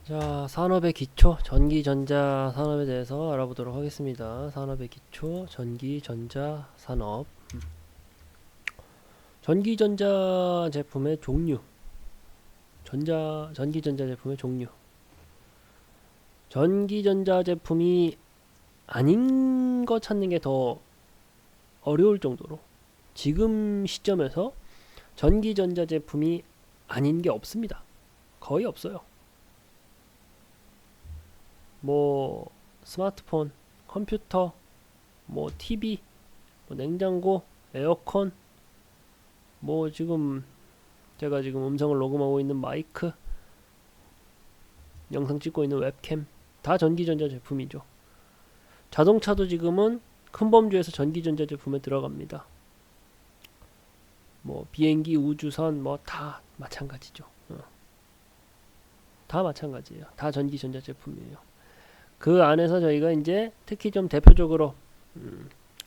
자, 산업의 기초, 전기, 전자 산업에 대해서 알아보도록 하겠습니다. 산업의 기초, 전기, 전자 산업. 전기, 전자 제품의 종류. 전기, 전자 제품의 종류. 전기, 전자 제품이 아닌 거 찾는 게 더 어려울 정도로 지금 시점에서 전기, 전자 제품이 아닌 게 없습니다. 거의 없어요. 뭐, 스마트폰, 컴퓨터, 뭐 TV, 뭐 냉장고, 에어컨, 뭐 지금 제가 지금 음성을 녹음하고 있는 마이크, 영상 찍고 있는 웹캠 다 전기전자 제품이죠. 자동차도 지금은 큰 범주에서 전기전자 제품에 들어갑니다. 뭐 비행기, 우주선 뭐 다 마찬가지죠. 다 마찬가지예요. 다 전기전자 제품이에요. 그 안에서 저희가 이제 특히 좀 대표적으로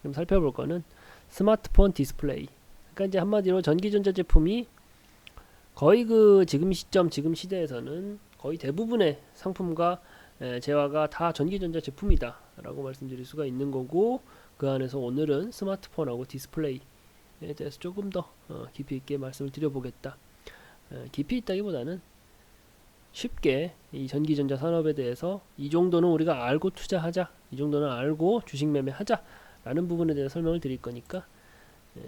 좀 살펴볼 거는 스마트폰 디스플레이. 그러니까 이제 한마디로 전기전자 제품이 거의 그 지금 시점, 지금 시대에서는 거의 대부분의 상품과 재화가 다 전기전자 제품이다 라고 말씀드릴 수가 있는 거고, 그 안에서 오늘은 스마트폰하고 디스플레이에 대해서 조금 더 깊이 있게 말씀을 드려보겠다. 깊이 있다기보다는 쉽게 이 전기전자 산업에 대해서 이 정도는 우리가 알고 투자하자, 이 정도는 알고 주식 매매하자 라는 부분에 대해서 설명을 드릴 거니까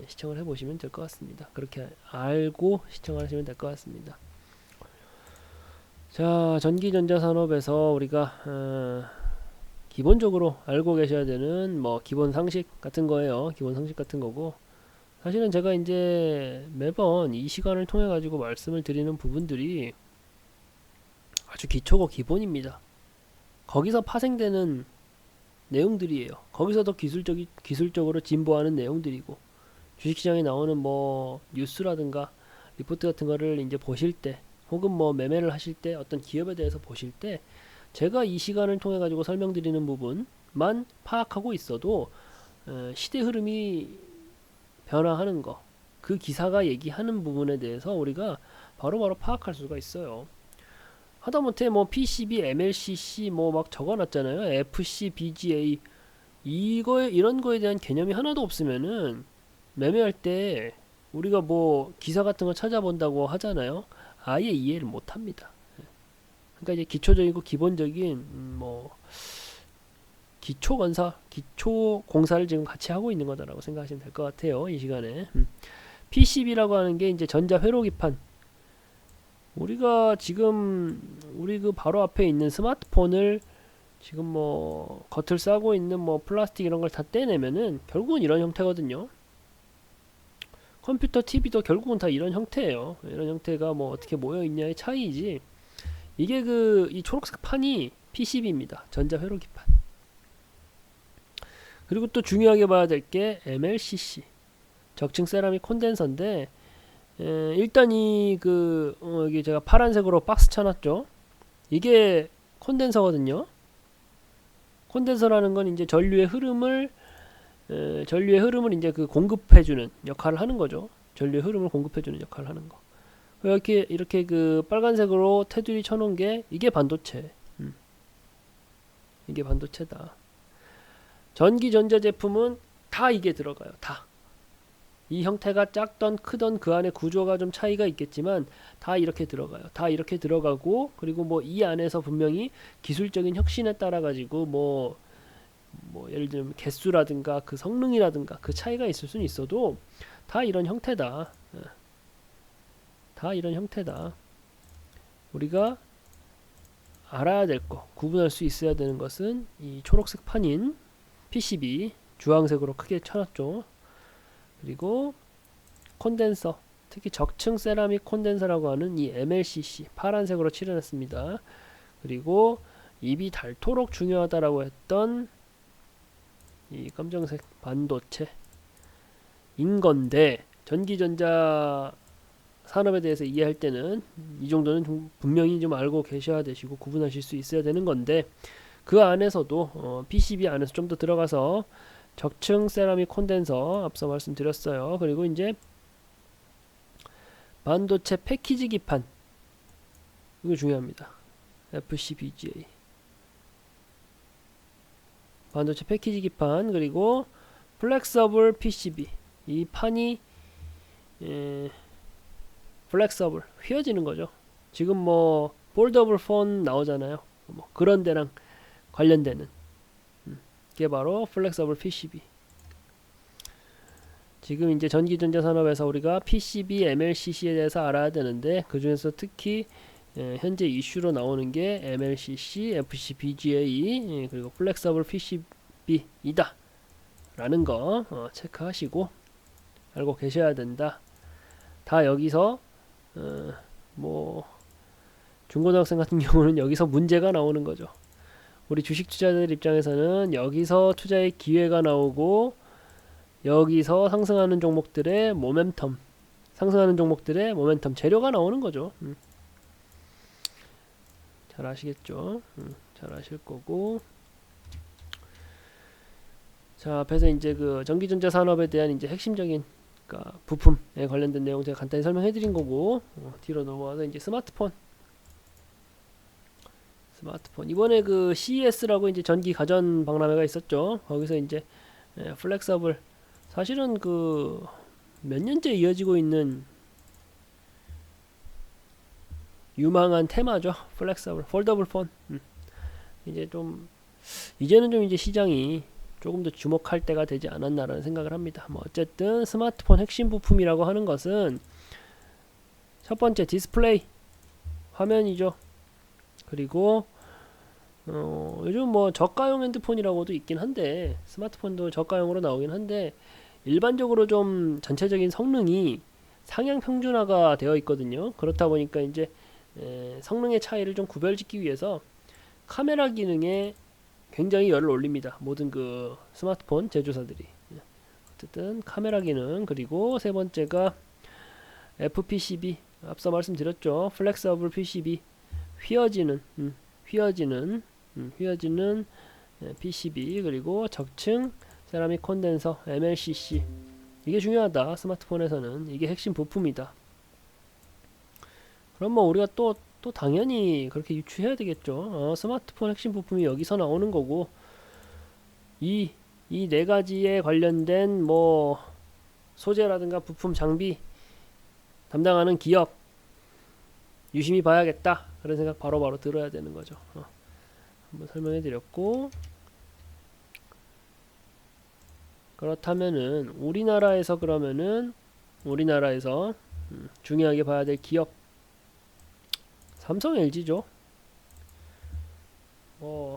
시청을 해보시면 될 것 같습니다. 그렇게 알고 시청을 하시면 될 것 같습니다. 자, 전기전자 산업에서 우리가 기본적으로 알고 계셔야 되는 뭐 기본 상식 같은 거예요. 기본 상식 같은 거고, 사실은 제가 이제 매번 이 시간을 통해 가지고 말씀을 드리는 부분들이 아주 기초고 기본입니다. 거기서 파생되는 내용들이에요. 거기서 더 기술적으로 진보하는 내용들이고, 주식시장에 나오는 뭐 뉴스라든가 리포트 같은 거를 이제 보실 때, 혹은 뭐 매매를 하실 때, 어떤 기업에 대해서 보실 때, 제가 이 시간을 통해 가지고 설명드리는 부분만 파악하고 있어도 시대 흐름이 변화하는 거, 그 기사가 얘기하는 부분에 대해서 우리가 바로바로 파악할 수가 있어요. 하다못해 뭐 PCB, MLCC 뭐 막 적어놨잖아요. FC, BGA 이런 거에 대한 개념이 하나도 없으면은 매매할 때 우리가 뭐 기사 같은 거 찾아본다고 하잖아요. 아예 이해를 못합니다. 그러니까 이제 기초적이고 기본적인 뭐 기초 공사를 지금 같이 하고 있는 거다라고 생각하시면 될 것 같아요. 이 시간에 PCB라고 하는 게 이제 전자 회로기판. 우리가 지금 우리 그 바로 앞에 있는 스마트폰을 지금 뭐 겉을 싸고 있는 뭐 플라스틱 이런 걸 다 떼내면은 결국은 이런 형태거든요. 컴퓨터, TV도 결국은 다 이런 형태예요. 이런 형태가 뭐 어떻게 모여 있냐의 차이지. 이게 그 이 초록색 판이 PCB입니다. 전자 회로기판. 그리고 또 중요하게 봐야 될 게 MLCC, 적층 세라믹 콘덴서인데, 일단 여기 제가 파란색으로 박스 쳐놨죠. 이게 콘덴서거든요. 콘덴서라는 건 이제 전류의 흐름을 이제 그 공급해주는 역할을 하는 거죠. 전류의 흐름을 공급해주는 역할을 하는 거. 이렇게 그 빨간색으로 테두리 쳐놓은 게 이게 반도체. 이게 반도체다. 전기 전자 제품은 다 이게 들어가요. 다. 이 형태가 작던 크던 그 안에 구조가 좀 차이가 있겠지만 다 이렇게 들어가요. 다 이렇게 들어가고, 그리고 뭐 이 안에서 분명히 기술적인 혁신에 따라 가지고 뭐 예를 들면 개수라든가 그 성능이라든가 그 차이가 있을 수는 있어도 다 이런 형태다. 다 이런 형태다. 우리가 알아야 될 거, 구분할 수 있어야 되는 것은 이 초록색 판인 PCB, 주황색으로 크게 쳐놨죠. 그리고 콘덴서, 특히 적층 세라믹 콘덴서라고 하는 이 MLCC 파란색으로 칠해놨습니다. 그리고 입이 닳도록 중요하다라고 했던 이 검정색 반도체 인건데, 전기전자 산업에 대해서 이해할 때는 이 정도는 좀 분명히 좀 알고 계셔야 되시고 구분하실 수 있어야 되는 건데, 그 안에서도 PCB 안에서 좀 더 들어가서 적층 세라믹 콘덴서 앞서 말씀드렸어요. 그리고 이제 반도체 패키지 기판, 이거 중요합니다. FCBGA 반도체 패키지 기판, 그리고 플렉서블 PCB. 이 판이 플렉서블 휘어지는 거죠. 지금 뭐 폴더블 폰 나오잖아요. 뭐 그런 데랑 관련되는 이게 바로 플렉서블 PCB. 지금 이제 전기전자 산업에서 우리가 PCB, MLCC에 대해서 알아야 되는데, 그 중에서 특히 현재 이슈로 나오는 게 MLCC, FCBGA, 그리고 플렉서블 PCB이다 라는 거 체크하시고 알고 계셔야 된다. 다 여기서 뭐 중고등학생 같은 경우는 여기서 문제가 나오는 거죠. 우리 주식 투자자들 입장에서는 여기서 투자의 기회가 나오고, 여기서 상승하는 종목들의 모멘텀, 재료가 나오는 거죠. 잘 아시겠죠? 잘 아실 거고. 자, 앞에서 이제 그 전기전자 산업에 대한 이제 핵심적인, 그러니까 부품에 관련된 내용 제가 간단히 설명해 드린 거고, 뒤로 넘어와서 이제 스마트폰. 이번에 그 CES라고 이제 전기 가전 박람회가 있었죠. 거기서 이제 플렉서블, 사실은 그 몇 년째 이어지고 있는 유망한 테마죠. 플렉서블 폴더블 폰. 이제는 좀 이제 시장이 조금 더 주목할 때가 되지 않았나라는 생각을 합니다. 뭐 어쨌든 스마트폰 핵심 부품이라고 하는 것은 첫 번째 디스플레이, 화면이죠. 그리고 요즘 뭐 저가용 핸드폰이라고도 있긴 한데, 스마트폰도 저가용으로 나오긴 한데, 일반적으로 좀 전체적인 성능이 상향 평준화가 되어 있거든요. 그렇다 보니까 이제 성능의 차이를 좀 구별짓기 위해서 카메라 기능에 굉장히 열을 올립니다. 모든 그 스마트폰 제조사들이. 어쨌든 카메라 기능, 그리고 세 번째가 FPCB, 앞서 말씀드렸죠. 플렉서블 PCB, 휘어지는 PCB, 그리고 적층 세라믹 콘덴서 MLCC. 이게 중요하다. 스마트폰에서는 이게 핵심 부품이다. 그럼 뭐 우리가 또 당연히 그렇게 유추해야 되겠죠. 스마트폰 핵심 부품이 여기서 나오는 거고, 이 네 가지에 관련된 뭐 소재라든가 부품 장비 담당하는 기업 유심히 봐야겠다, 그런 생각 바로바로 들어야 되는 거죠. 한번 설명해 드렸고, 그렇다면은 우리나라에서 중요하게 봐야 될 기업, 삼성, LG죠.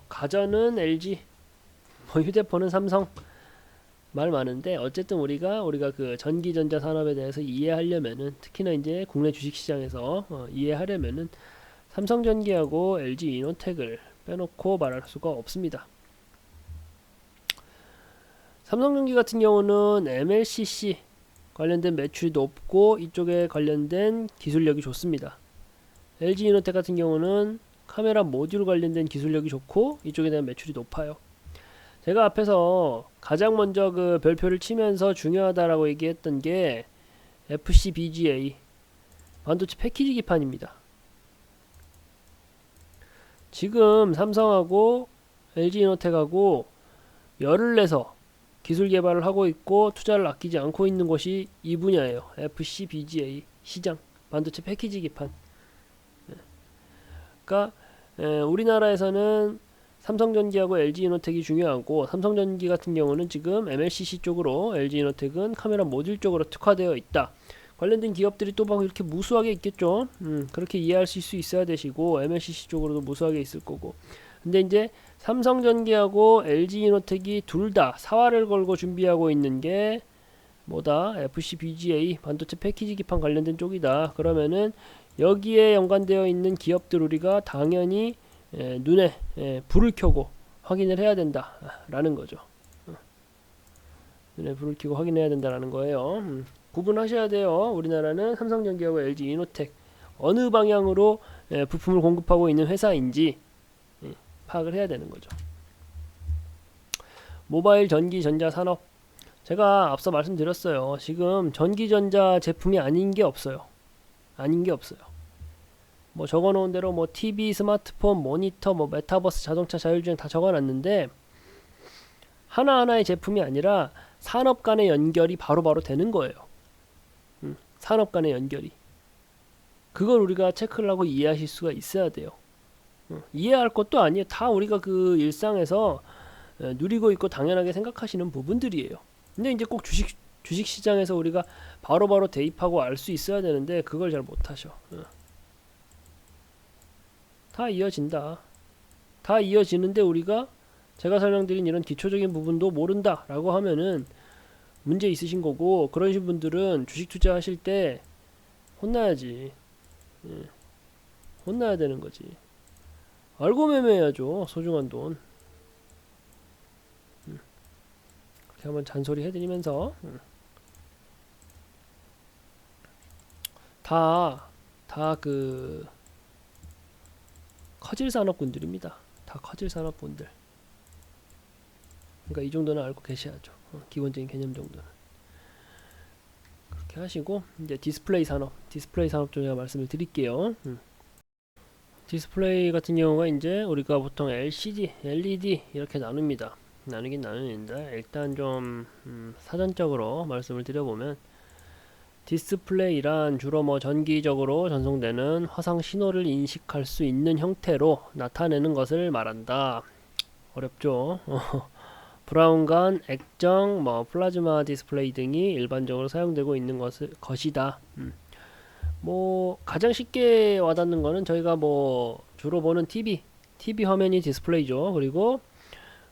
가전은 LG, 휴대폰은 삼성, 말 많은데, 어쨌든 우리가 그 전기전자 산업에 대해서 이해하려면은, 특히나 이제 국내 주식시장에서 이해하려면은 삼성전기하고 LG이노텍을 빼놓고 말할 수가 없습니다. 삼성전기 같은 경우는 MLCC 관련된 매출이 높고, 이쪽에 관련된 기술력이 좋습니다. LG이노텍 같은 경우는 카메라 모듈 관련된 기술력이 좋고, 이쪽에 대한 매출이 높아요. 제가 앞에서 가장 먼저 그 별표를 치면서 중요하다라고 얘기했던 게 FCBGA, 반도체 패키지 기판입니다. 지금 삼성하고 LG이노텍하고 열을 내서 기술 개발을 하고 있고 투자를 아끼지 않고 있는 곳이 이 분야예요. FCBGA 시장, 반도체 패키지 기판. 그러니까 우리나라에서는 삼성전기하고 LG이노텍이 중요하고, 삼성전기 같은 경우는 지금 MLCC 쪽으로, LG이노텍은 카메라 모듈 쪽으로 특화되어 있다. 관련된 기업들이 또 막 이렇게 무수하게 있겠죠. 그렇게 이해하실 수 있어야 되시고, MLCC 쪽으로도 무수하게 있을 거고. 근데 이제 삼성전기하고 LG이노텍이 둘 다 사활을 걸고 준비하고 있는 게 뭐다? FCBGA, 반도체 패키지 기판 관련된 쪽이다. 그러면은 여기에 연관되어 있는 기업들 우리가 당연히 눈에 불을 켜고 확인을 해야 된다라는 거죠. 눈에 불을 켜고 확인해야 된다라는 거예요. 구분하셔야 돼요. 우리나라는 삼성전기하고 LG이노텍 어느 방향으로 부품을 공급하고 있는 회사인지 파악을 해야 되는 거죠. 모바일 전기전자 산업, 제가 앞서 말씀드렸어요. 지금 전기전자 제품이 아닌 게 없어요. 뭐 적어놓은 대로 뭐 TV, 스마트폰, 모니터, 뭐 메타버스, 자동차, 자율주행 다 적어놨는데 하나하나의 제품이 아니라 산업 간의 연결이 바로바로 되는 거예요. 산업 간의 연결이. 그걸 우리가 체크를 하고 이해하실 수가 있어야 돼요. 이해할 것도 아니에요. 다 우리가 그 일상에서 누리고 있고 당연하게 생각하시는 부분들이에요. 근데 이제 꼭 주식 시장에서 우리가 바로바로 대입하고 알 수 있어야 되는데 그걸 잘 못하셔. 다 이어진다. 다 이어지는데 우리가 제가 설명드린 이런 기초적인 부분도 모른다 라고 하면은 문제 있으신 거고, 그러신 분들은 주식 투자하실 때 혼나야지. 혼나야 되는 거지. 알고 매매해야죠. 소중한 돈. 그렇게 한번 잔소리 해드리면서 다 그 커질 산업군들입니다. 다 커질 산업군들. 그러니까 이 정도는 알고 계셔야죠. 기본적인 개념 정도는. 그렇게 하시고 이제 디스플레이 산업 좀 제가 말씀을 드릴게요. 디스플레이 같은 경우가 이제 우리가 보통 LCD, LED 이렇게 나눕니다. 나누긴 나누는데 일단 좀 사전적으로 말씀을 드려보면 디스플레이란 주로 뭐 전기적으로 전송되는 화상 신호를 인식할 수 있는 형태로 나타내는 것을 말한다. 어렵죠? 브라운관, 액정, 뭐 플라즈마 디스플레이 등이 일반적으로 사용되고 있는 것이다. 뭐 가장 쉽게 와닿는 거는 저희가 뭐 주로 보는 TV 화면이 디스플레이죠. 그리고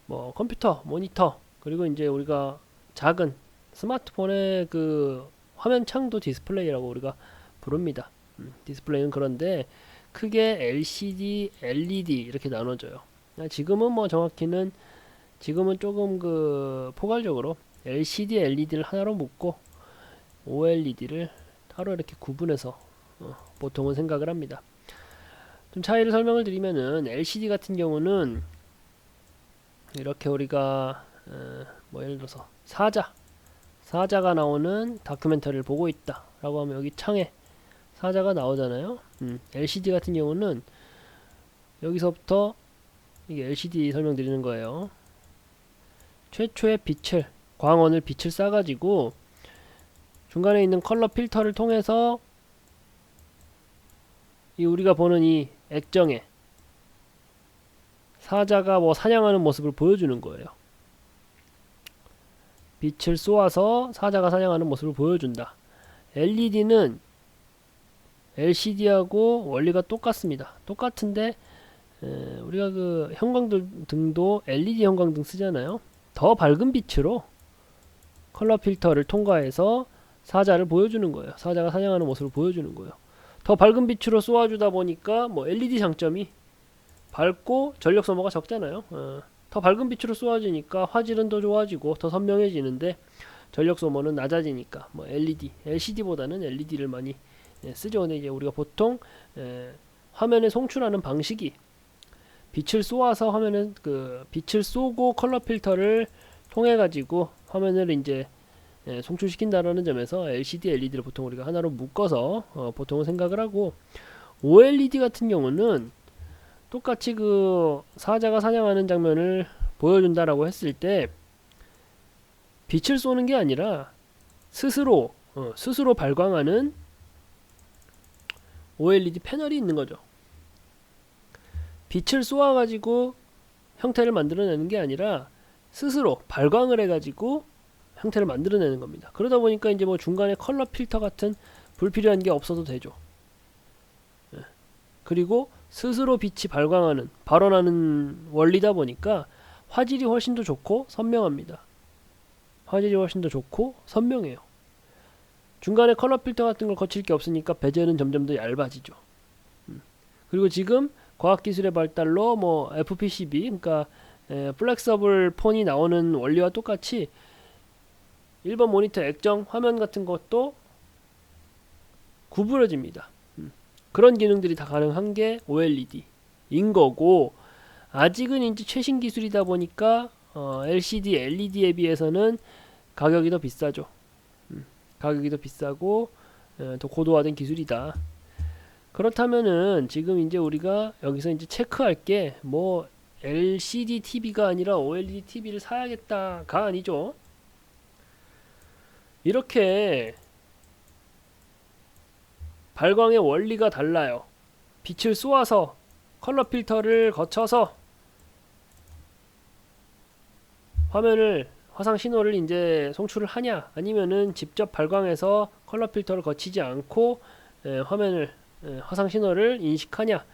뭐 컴퓨터, 모니터, 그리고 이제 우리가 작은 스마트폰의 그 화면 창도 디스플레이라고 우리가 부릅니다. 디스플레이는 그런데 크게 LCD, LED 이렇게 나눠져요. 지금은 뭐 정확히는 지금은 조금 그 포괄적으로 LCD, LED를 하나로 묶고 OLED를 따로 이렇게 구분해서 보통은 생각을 합니다. 좀 차이를 설명을 드리면은 LCD 같은 이렇게 우리가 뭐 예를 들어서 사자가 나오는 다큐멘터리를 보고 있다 라고 하면 여기 창에 사자가 나오잖아요. LCD 같은 경우는 여기서부터 이게 LCD 설명드리는 거예요. 최초의 광원을 빛을 쏴가지고 중간에 있는 컬러 필터를 통해서 이 우리가 보는 이 액정에 사자가 뭐 사냥하는 모습을 보여주는 거예요. 빛을 쏘아서 사자가 사냥하는 모습을 보여준다. LED는 LCD하고 원리가 똑같습니다. 똑같은데 우리가 그 형광등도 LED 형광등 쓰잖아요. 더 밝은 빛으로 컬러 필터를 통과해서 사자를 보여주는 거예요. 사자가 사냥하는 모습을 보여주는 거예요. 더 밝은 빛으로 쏘아주다 보니까 뭐 LED 장점이 밝고 전력 소모가 적잖아요. 더 밝은 빛으로 쏘아지니까 화질은 더 좋아지고 더 선명해지는데 전력 소모는 낮아지니까 뭐 LCD보다는 LED를 많이 쓰죠. 근데 이제 우리가 보통 화면에 송출하는 방식이 빛을 쏘아서 화면은 그 빛을 쏘고 컬러 필터를 통해 가지고 화면을 이제 송출시킨다라는 점에서 LCD, LED를 보통 우리가 하나로 묶어서 보통은 생각을 하고, OLED 같은 경우는 똑같이 그 사자가 사냥하는 장면을 보여준다라고 했을 때 빛을 쏘는 게 아니라 스스로 발광하는 OLED 패널이 있는 거죠. 빛을 쏘아가지고 형태를 만들어내는 게 아니라 스스로 발광을 해가지고 형태를 만들어내는 겁니다. 그러다 보니까 이제 뭐 중간에 컬러 필터 같은 불필요한 게 없어도 되죠. 그리고 스스로 빛이 발원하는 원리다 보니까 화질이 훨씬 더 좋고 선명합니다. 화질이 훨씬 더 좋고 선명해요. 중간에 컬러 필터 같은 걸 거칠 게 없으니까 베젤은 점점 더 얇아지죠. 그리고 지금 과학기술의 발달로 뭐 FPCB, 그러니까 플렉서블 폰이 나오는 원리와 똑같이 일반 모니터 액정 화면 같은 것도 구부러집니다. 그런 기능들이 다 가능한 게 OLED인 거고, 아직은 이제 최신 기술이다 보니까 LCD, LED에 비해서는 가격이 더 비싸죠. 가격이 더 비싸고 더 고도화된 기술이다. 그렇다면은 지금 이제 우리가 여기서 이제 체크할 게 뭐 LCD TV가 아니라 OLED TV를 사야겠다가 아니죠. 이렇게 발광의 원리가 달라요. 빛을 쏘아서 컬러 필터를 거쳐서 화면을 화상 신호를 이제 송출을 하냐, 아니면은 직접 발광해서 컬러 필터를 거치지 않고 화면을 화상 신호를 인식하냐,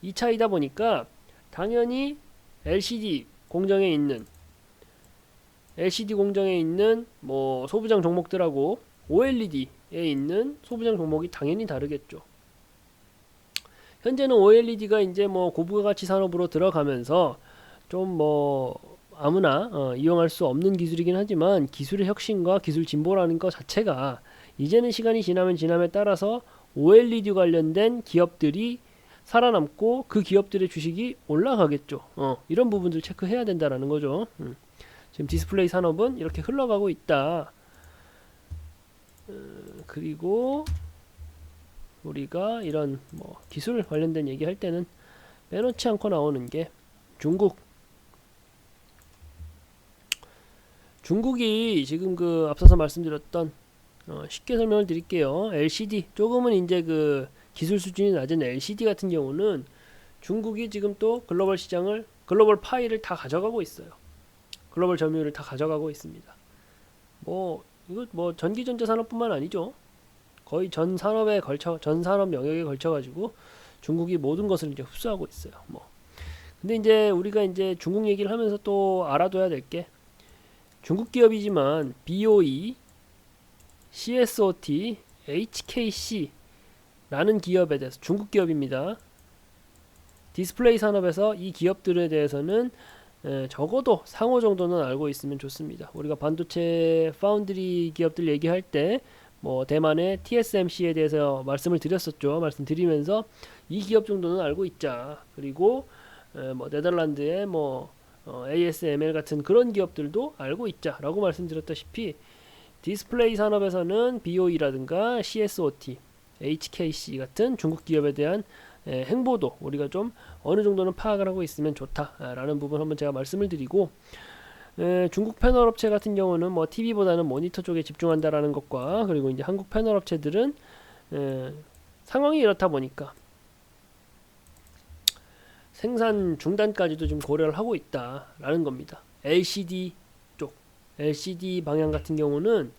이 차이다 보니까 당연히 LCD 공정에 있는 뭐 소부장 종목들하고 OLED에 있는 소부장 종목이 당연히 다르겠죠. 현재는 OLED가 이제 뭐 고부가가치 산업으로 들어가면서 좀 뭐 아무나 이용할 수 없는 기술이긴 하지만, 기술의 혁신과 기술 진보라는 것 자체가 이제는 시간이 지나면 지남에 따라서 OLED 관련된 기업들이 살아남고 그 기업들의 주식이 올라가겠죠. 이런 부분들 체크해야 된다라는 거죠. 지금 디스플레이 산업은 이렇게 흘러가고 있다. 그리고 우리가 이런 뭐 기술 관련된 얘기할 때는 빼놓지 않고 나오는 게 중국이 지금 그 앞서서 말씀드렸던 쉽게 설명을 드릴게요. LCD 조금은 이제 그 기술 수준이 낮은 LCD 같은 경우는 중국이 지금 또 글로벌 시장을, 글로벌 파이를 다 가져가고 있어요. 글로벌 점유율을 다 가져가고 있습니다. 뭐 이거 뭐 전기전자 산업뿐만 아니죠. 거의 전 산업 영역에 걸쳐 가지고 중국이 모든 것을 이제 흡수하고 있어요. 뭐 근데 이제 우리가 이제 중국 얘기를 하면서 또 알아둬야 될 게, 중국 기업이지만 BOE, CSOT, HKC라는 기업에 대해서, 중국 기업입니다. 디스플레이 산업에서 이 기업들에 대해서는 적어도 상호 정도는 알고 있으면 좋습니다. 우리가 반도체 파운드리 기업들 얘기할 때 뭐 대만의 TSMC에 대해서 말씀을 드렸었죠. 말씀드리면서 이 기업 정도는 알고 있자. 그리고 뭐 네덜란드의 뭐 ASML 같은 그런 기업들도 알고 있자라고 말씀드렸다시피, 디스플레이 산업에서는 BOE라든가 CSOT, HKC 같은 중국 기업에 대한 행보도 우리가 좀 어느 정도는 파악을 하고 있으면 좋다라는 부분 한번 제가 말씀을 드리고, 중국 패널 업체 같은 경우는 뭐 TV보다는 모니터 쪽에 집중한다라는 것과, 그리고 이제 한국 패널 업체들은 상황이 이렇다 보니까 생산 중단까지도 좀 고려를 하고 있다라는 겁니다. LCD 방향 같은 경우는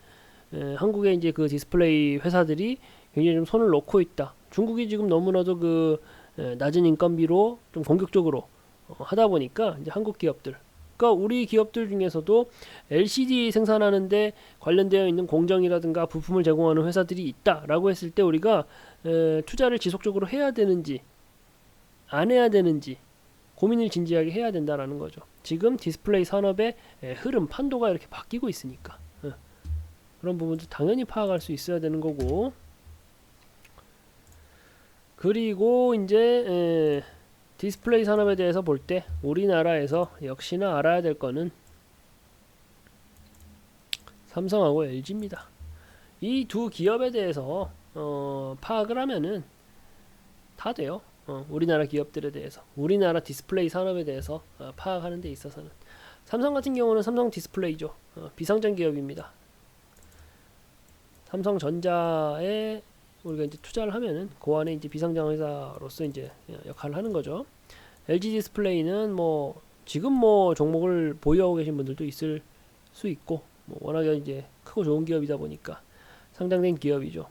한국의 이제 그 디스플레이 회사들이 굉장히 좀 손을 놓고 있다. 중국이 지금 너무나도 그 낮은 인건비로 좀 공격적으로 하다 보니까 이제 한국 기업들, 그러니까 우리 기업들 중에서도 LCD 생산하는데 관련되어 있는 공정이라든가 부품을 제공하는 회사들이 있다라고 했을 때, 우리가 투자를 지속적으로 해야 되는지 안 해야 되는지 고민을 진지하게 해야 된다라는 거죠. 지금 디스플레이 산업의 흐름, 판도가 이렇게 바뀌고 있으니까 그런 부분도 당연히 파악할 수 있어야 되는 거고, 그리고 이제 디스플레이 산업에 대해서 볼 때 우리나라에서 역시나 알아야 될 거는 삼성하고 LG입니다. 이 두 기업에 대해서 파악을 하면은 다 돼요. 우리나라 기업들에 대해서, 우리나라 디스플레이 산업에 대해서 파악하는 데 있어서는. 삼성 같은 경우는 삼성 디스플레이죠. 비상장 기업입니다. 삼성전자에 우리가 이제 투자를 하면은 그 안에 이제 비상장 회사로서 이제 역할을 하는 거죠. LG 디스플레이는 뭐 지금 뭐 종목을 보유하고 계신 분들도 있을 수 있고, 뭐 워낙에 이제 크고 좋은 기업이다 보니까 상장된 기업이죠.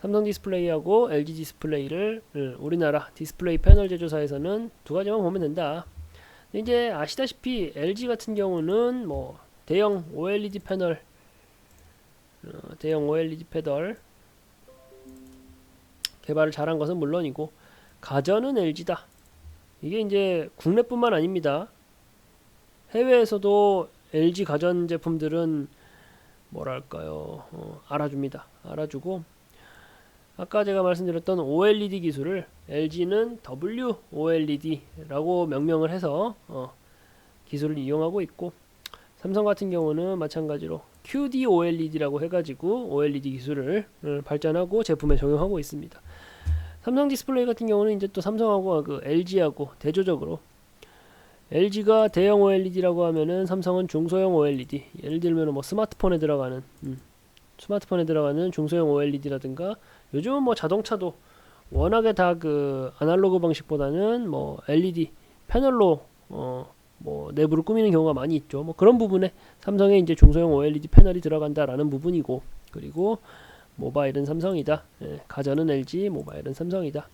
삼성 디스플레이하고 LG 디스플레이를 우리나라 디스플레이 패널 제조사에서는 두 가지만 보면 된다. 근데 이제 아시다시피 LG 같은 경우는 뭐 대형 OLED 패널 개발을 잘한 것은 물론이고, 가전은 LG다. 이게 이제 국내뿐만 아닙니다. 해외에서도 LG 가전 제품들은 뭐랄까요, 알아줍니다. 알아주고, 아까 제가 말씀드렸던 OLED 기술을 LG는 WOLED라고 명명을 해서 기술을 이용하고 있고, 삼성 같은 경우는 마찬가지로 QD-OLED라고 해가지고 OLED 기술을 발전하고 제품에 적용하고 있습니다. 삼성 디스플레이 같은 경우는 이제 또 삼성하고 그 LG하고 대조적으로, LG가 대형 OLED라고 하면은 삼성은 중소형 OLED, 예를 들면 뭐 스마트폰에 들어가는 중소형 OLED라든가, 요즘은 뭐 자동차도 워낙에 다 그 아날로그 방식보다는 뭐 LED 패널로 뭐 내부를 꾸미는 경우가 많이 있죠. 뭐 그런 부분에 삼성의 이제 중소형 OLED 패널이 들어간다라는 부분이고, 그리고 모바일은 삼성이다. 가전은 LG, 모바일은 삼성이다.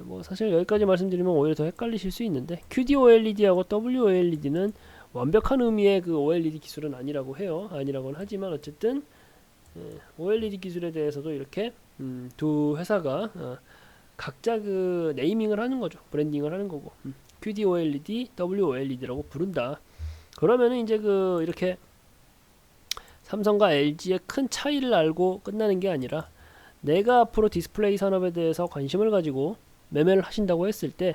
뭐 사실 여기까지 말씀드리면 오히려 더 헷갈리실 수 있는데, QD-OLED하고 WOLED는 완벽한 의미의 그 OLED 기술은 아니라고 해요. 아니라고는 하지만 어쨌든 OLED 기술에 대해서도 이렇게 두 회사가 각자 그 네이밍을 하는 거죠. 브랜딩을 하는 거고, QD-OLED, WOLED라고 부른다. 그러면은 이제 그 이렇게 삼성과 LG의 큰 차이를 알고 끝나는 게 아니라, 내가 앞으로 디스플레이 산업에 대해서 관심을 가지고 매매를 하신다고 했을 때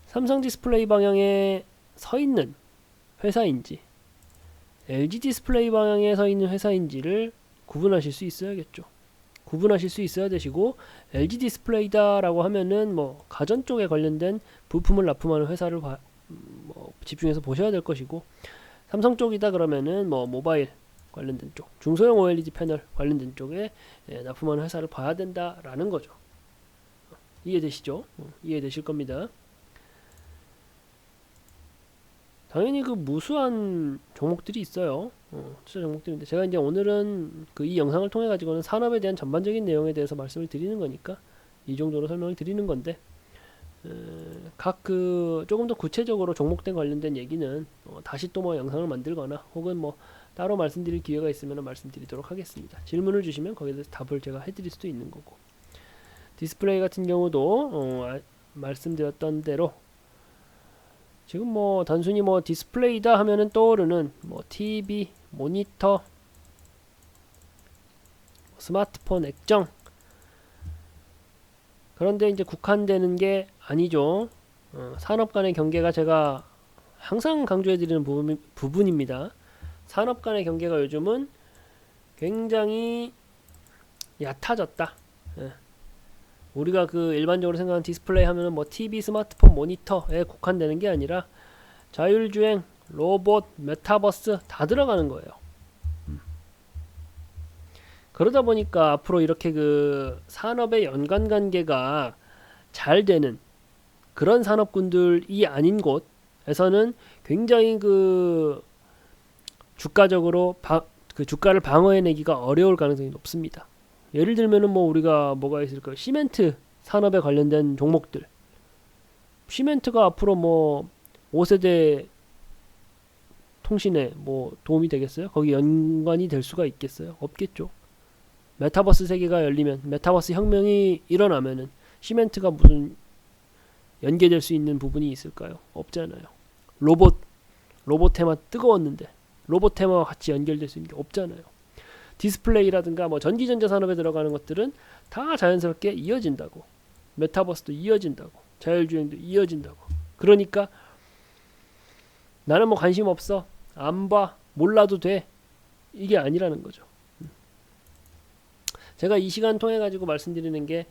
삼성 디스플레이 방향에 서 있는 회사인지 LG 디스플레이 방향에 서 있는 회사인지를 구분하실 수 있어야겠죠. 구분하실 수 있어야 되시고, LG 디스플레이다라고 하면은 뭐 가전 쪽에 관련된 부품을 납품하는 회사를 뭐 집중해서 보셔야 될 것이고, 삼성 쪽이다 그러면은 뭐 모바일 관련된 쪽, 중소형 OLED 패널 관련된 쪽에 납품하는 회사를 봐야 된다라는 거죠. 이해되시죠? 이해되실 겁니다. 당연히 그 무수한 종목들이 있어요. 투자 종목들인데, 제가 이제 오늘은 그 이 영상을 통해 가지고는 산업에 대한 전반적인 내용에 대해서 말씀을 드리는 거니까 이 정도로 설명을 드리는 건데, 각 그 조금 더 구체적으로 종목된 관련된 얘기는 다시 또 뭐 영상을 만들거나 혹은 뭐 따로 말씀드릴 기회가 있으면 말씀드리도록 하겠습니다. 질문을 주시면 거기에 대해서 답을 제가 해드릴 수도 있는 거고, 디스플레이 같은 경우도 말씀드렸던 대로 지금 뭐 단순히 뭐 디스플레이다 하면은 떠오르는 뭐 TV, 모니터, 스마트폰, 액정, 그런데 이제 국한되는 게 아니죠. 산업 간의 경계가 제가 항상 강조해드리는 부분입니다. 산업 간의 경계가 요즘은 굉장히 얕아졌다. 우리가 그 일반적으로 생각하는 디스플레이 하면은 뭐 TV, 스마트폰, 모니터에 국한되는 게 아니라 자율주행, 로봇, 메타버스 다 들어가는 거예요. 그러다 보니까 앞으로 이렇게 그 산업의 연관 관계가 잘 되는 그런 산업군들이 아닌 곳에서는 굉장히 그 주가적으로 그 주가를 방어해내기가 어려울 가능성이 높습니다. 예를 들면은 뭐 우리가 뭐가 있을까요? 시멘트 산업에 관련된 종목들. 시멘트가 앞으로 뭐 5세대 통신에 뭐 도움이 되겠어요? 거기 연관이 될 수가 있겠어요? 없겠죠. 메타버스 세계가 열리면, 메타버스 혁명이 일어나면은 시멘트가 무슨 연계될 수 있는 부분이 있을까요? 없잖아요. 로봇 테마 뜨거웠는데 로봇 테마와 같이 연결될 수 있는 게 없잖아요. 디스플레이라든가 뭐 전기전자 산업에 들어가는 것들은 다 자연스럽게 이어진다고. 메타버스도 이어진다고. 자율주행도 이어진다고. 그러니까 나는 뭐 관심 없어, 안 봐, 몰라도 돼, 이게 아니라는 거죠. 제가 이 시간 통해 가지고 말씀드리는 게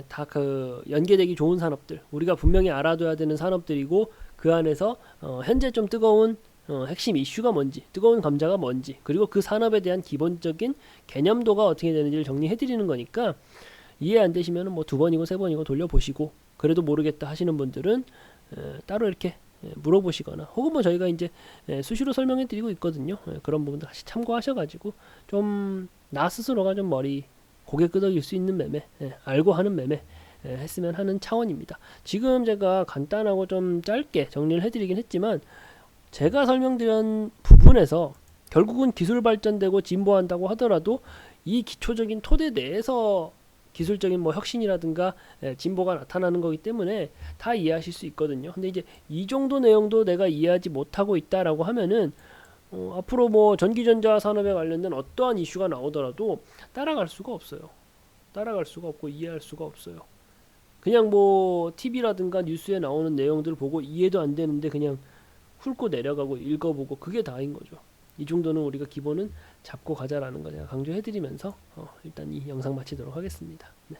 다 그 연계되기 좋은 산업들, 우리가 분명히 알아둬야 되는 산업들이고, 그 안에서 현재 좀 뜨거운 핵심 이슈가 뭔지, 뜨거운 감자가 뭔지, 그리고 그 산업에 대한 기본적인 개념도가 어떻게 되는지를 정리해 드리는 거니까, 이해 안 되시면 뭐 2번이고 3번이고 돌려보시고, 그래도 모르겠다 하시는 분들은 따로 이렇게 물어보시거나, 혹은 뭐 저희가 이제 수시로 설명해 드리고 있거든요. 그런 부분들 다시 참고하셔가지고 좀 나 스스로가 좀 고개 끄덕일 수 있는 매매, 알고 하는 매매 했으면 하는 차원입니다. 지금 제가 간단하고 좀 짧게 정리를 해드리긴 했지만, 제가 설명드린 부분에서 결국은 기술 발전되고 진보한다고 하더라도 이 기초적인 토대 내에서 기술적인 뭐 혁신이라든가 진보가 나타나는 거기 때문에 다 이해하실 수 있거든요. 근데 이제 이 정도 내용도 내가 이해하지 못하고 있다라고 하면은 앞으로 뭐 전기전자 산업에 관련된 어떠한 이슈가 나오더라도 따라갈 수가 없어요. 따라갈 수가 없고 이해할 수가 없어요. 그냥 뭐 TV라든가 뉴스에 나오는 내용들을 보고 이해도 안 되는데 그냥 훑고 내려가고 읽어보고, 그게 다인 거죠. 이 정도는 우리가 기본은 잡고 가자라는 거 제가 강조해드리면서 일단 이 영상 마치도록 하겠습니다. 네.